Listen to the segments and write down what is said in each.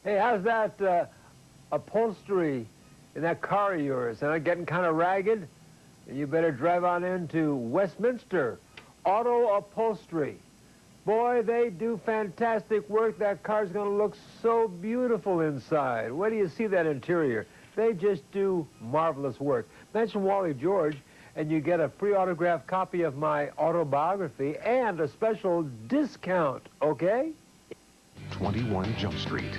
Hey, how's that upholstery in that car of yours? Isn't it getting kind of ragged? You better drive on into Westminster Auto Upholstery. Boy, they do fantastic work. That car's going to look so beautiful inside. Where do you see that interior? They just do marvelous work. Mention Wally George, and you get a free autographed copy of my autobiography and a special discount, okay? 21 Jump Street.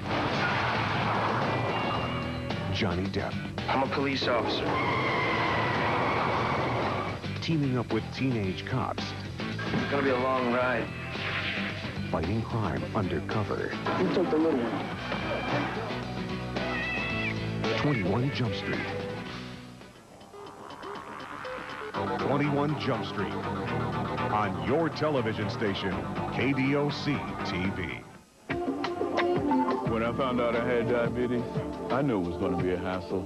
Johnny Depp. I'm a police officer. Teaming up with teenage cops. It's gonna be a long ride. Fighting crime undercover. You took the little one. 21 Jump Street. 21 Jump Street. On your television station, KDOC TV. When I found out I had diabetes, I knew it was going to be a hassle.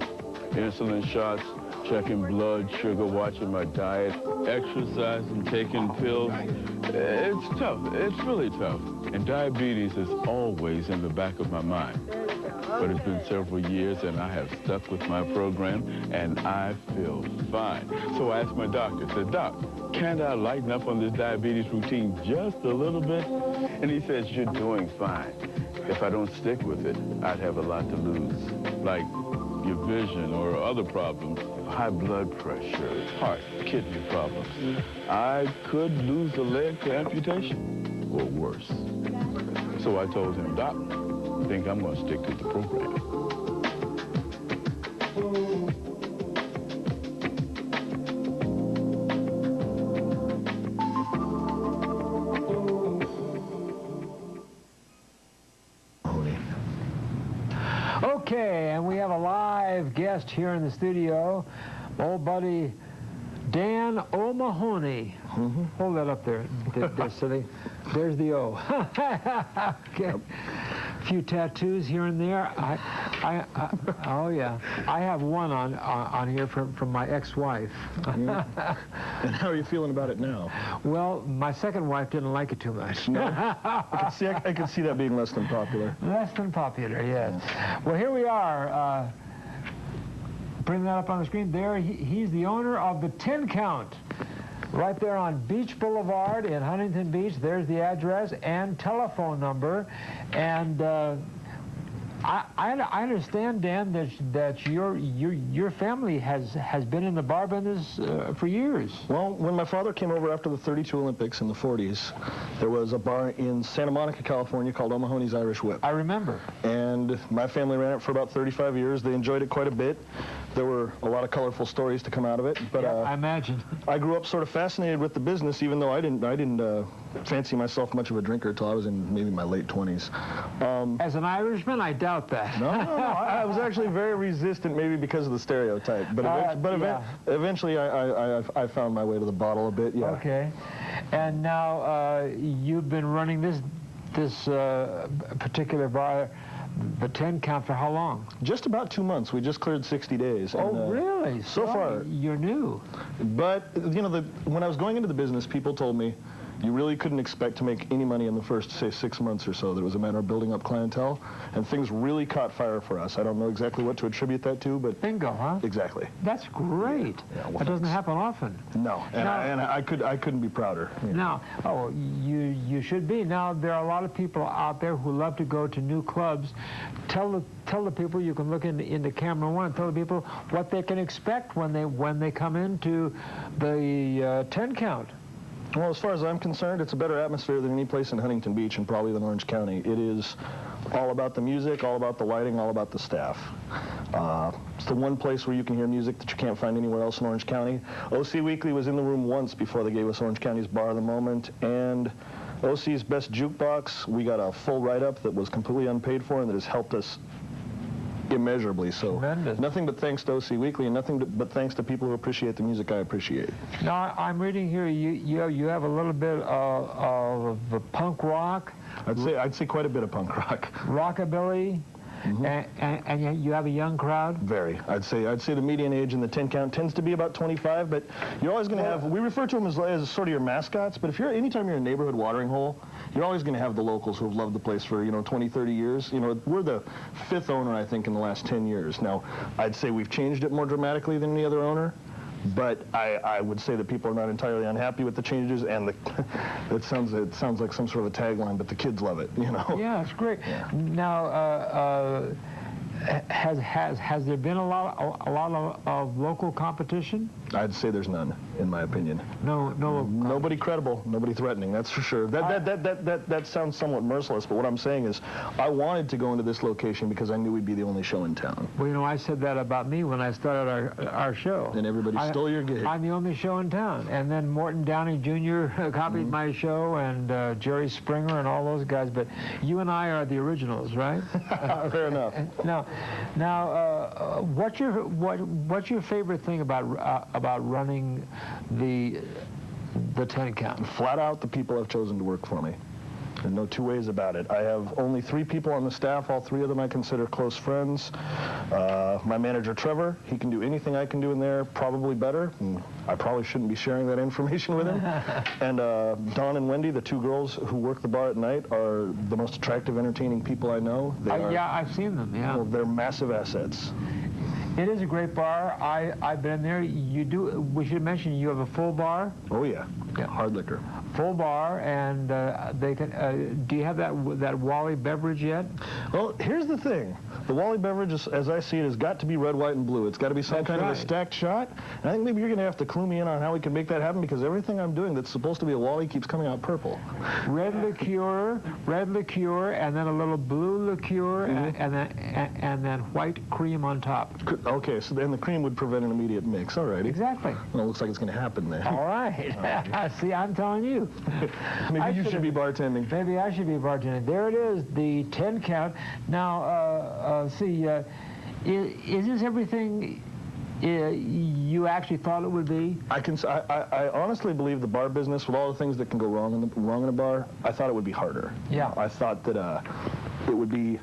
Insulin shots, checking blood sugar, watching my diet, exercising, taking pills. It's tough. It's really tough. And diabetes is always in the back of my mind. But it's been several years, and I have stuck with my program, and I feel fine. So I asked my doctor, I said, Doc, can't I lighten up on this diabetes routine just a little bit? And he says, you're doing fine. If I don't stick with it, I'd have a lot to lose, like your vision or other problems, high blood pressure, heart, kidney problems. I could lose a leg to amputation, or worse. So I told him, Doc, I think I'm going to stick to the program. Okay, and we have a live guest here in the studio, old buddy Dan O'Mahony. Hold that up there, Silly. There's the O. Okay. A few tattoos here and there. Oh yeah, I have one on here from my ex-wife. And how are you feeling about it now? Well, my second wife didn't like it too much. No. I could see that being less than popular. Less than popular, yes. Well, here we are. Bring that up on the screen. There, he's the owner of the 10 Count. Right there on Beach Boulevard in Huntington Beach. There's the address and telephone number. And I understand, Dan, that your family has been in the bar business for years. Well, when my father came over after the '32 Olympics in the '40s, there was a bar in Santa Monica, California called O'Mahony's Irish Whip. I remember. And my family ran it for about 35 years. They enjoyed it quite a bit. There were a lot of colorful stories to come out of it. But yeah, I imagine. I grew up sort of fascinated with the business, even though I didn't fancy myself much of a drinker until I was in maybe my late 20s. As an Irishman, I doubt that. No. I was actually very resistant, maybe because of the stereotype. But, eventually, I found my way to the bottle a bit. Yeah. Okay. And now you've been running this particular bar, the 10 Count, for how long? Just about 2 months. We just cleared 60 days. Oh, and, really? So far. You're new. But, you know, when I was going into the business, people told me you really couldn't expect to make any money in the first, say, 6 months or so. That was a matter of building up clientele, and things really caught fire for us. I don't know exactly what to attribute that to, but... Bingo, huh? Exactly. That's great. Yeah, well, that doesn't happen often. No, and I couldn't be prouder. Yeah. Now, you should be. Now, there are a lot of people out there who love to go to new clubs. Tell the people, you can look into camera one, and tell the people what they can expect when they come into the 10 Count. Well, as far as I'm concerned, it's a better atmosphere than any place in Huntington Beach and probably than Orange County. It is all about the music, all about the lighting, all about the staff. It's the one place where you can hear music that you can't find anywhere else in Orange County. OC Weekly was in the room once before they gave us Orange County's Bar of the Moment, and OC's Best Jukebox, we got a full write-up that was completely unpaid for and that has helped us immeasurably. So tremendous. Nothing but thanks to OC Weekly, and nothing but thanks to people who appreciate the music I appreciate. Now, I'm reading here you have a little bit of punk rock. I'd say quite a bit of punk rock. Rockabilly. And you have a young crowd? Very. I'd say the median age in the 10 count tends to be about 25, but you're always going to have, we refer to them as sort of your mascots, but anytime you're a neighborhood watering hole, you're always going to have the locals who have loved the place for, 20, 30 years. We're the 5th owner, I think, in the last 10 years. Now, I'd say we've changed it more dramatically than any other owner. But I would say that people are not entirely unhappy with the changes, and it sounds like some sort of a tagline, but the kids love it, Yeah, it's great. Yeah. Now, has there been a lot of local competition? I'd say there's none, in my opinion. No. Nobody credible, nobody threatening. That's for sure. That sounds somewhat merciless, but what I'm saying is, I wanted to go into this location because I knew we'd be the only show in town. Well, I said that about me when I started our show. And everybody stole your gig. I'm the only show in town. And then Morton Downey Jr. copied my show, and Jerry Springer and all those guys. But you and I are the originals, right? Fair enough. Now, what's your favorite thing about running the 10 count? Flat out, the people I've chosen to work for me. There's no two ways about it. I have only 3 people on the staff. All 3 of them I consider close friends. My manager, Trevor, he can do anything I can do in there, probably better. And I probably shouldn't be sharing that information with him. And Dawn and Wendy, the 2 girls who work the bar at night, are the most attractive, entertaining people I know. Yeah, I've seen them, yeah. Well, they're massive assets. It is a great bar. I've been there. We should mention you have a full bar. Oh, yeah. Hard liquor. Full bar, and they can. Do you have that Wally beverage yet? Well, here's the thing. The Wally beverage, as I see it, has got to be red, white, and blue. It's got to be some kind of a stacked shot. And I think maybe you're going to have to clue me in on how we can make that happen, because everything I'm doing that's supposed to be a Wally keeps coming out purple. Red liqueur, and then a little blue liqueur, and then white cream on top. Okay, so then the cream would prevent an immediate mix. All righty. Exactly. Well, it looks like it's going to happen then. All right. See, I'm telling you. Maybe you should be bartending. Maybe I should be bartending. There it is, the 10 count. Now, is this everything you actually thought it would be? I honestly believe the bar business, with all the things that can go wrong in a bar, I thought it would be harder. Yeah. I thought that it would be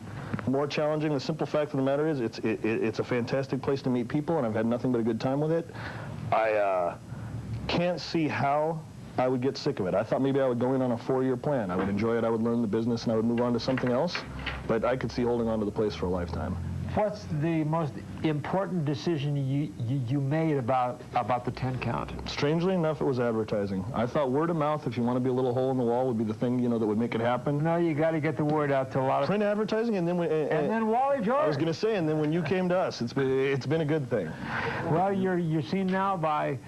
more challenging. The simple fact of the matter is, it's a fantastic place to meet people, and I've had nothing but a good time with it. I can't see how I would get sick of it. I thought maybe I would go in on a 4-year plan. I would enjoy it, I would learn the business, and I would move on to something else. But I could see holding on to the place for a lifetime. What's the most important decision you made about the 10 count? Strangely enough, it was advertising. I thought word of mouth, if you want to be a little hole in the wall, would be the thing, that would make it happen. No, you got to get the word out to a lot of... Print advertising, and then... And then Wally George. I was going to say, and then when you came to us, it's been a good thing. Well, you're seen now by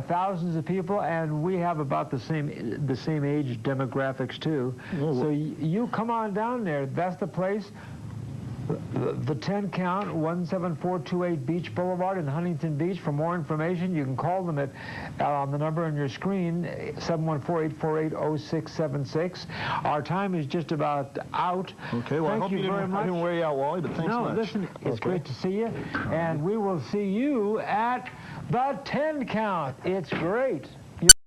thousands of people, and we have about the same age demographics too. Oh, so you come on down there. That's the place. The 10 count, 17428 Beach Boulevard in Huntington Beach. For more information, you can call them on the number on your screen, 714-848-0676. Our time is just about out. Okay, well, I hope you didn't wear you out, Wally, but thanks much. No, listen, it's great to see you, and we will see you at the 10 count. It's great.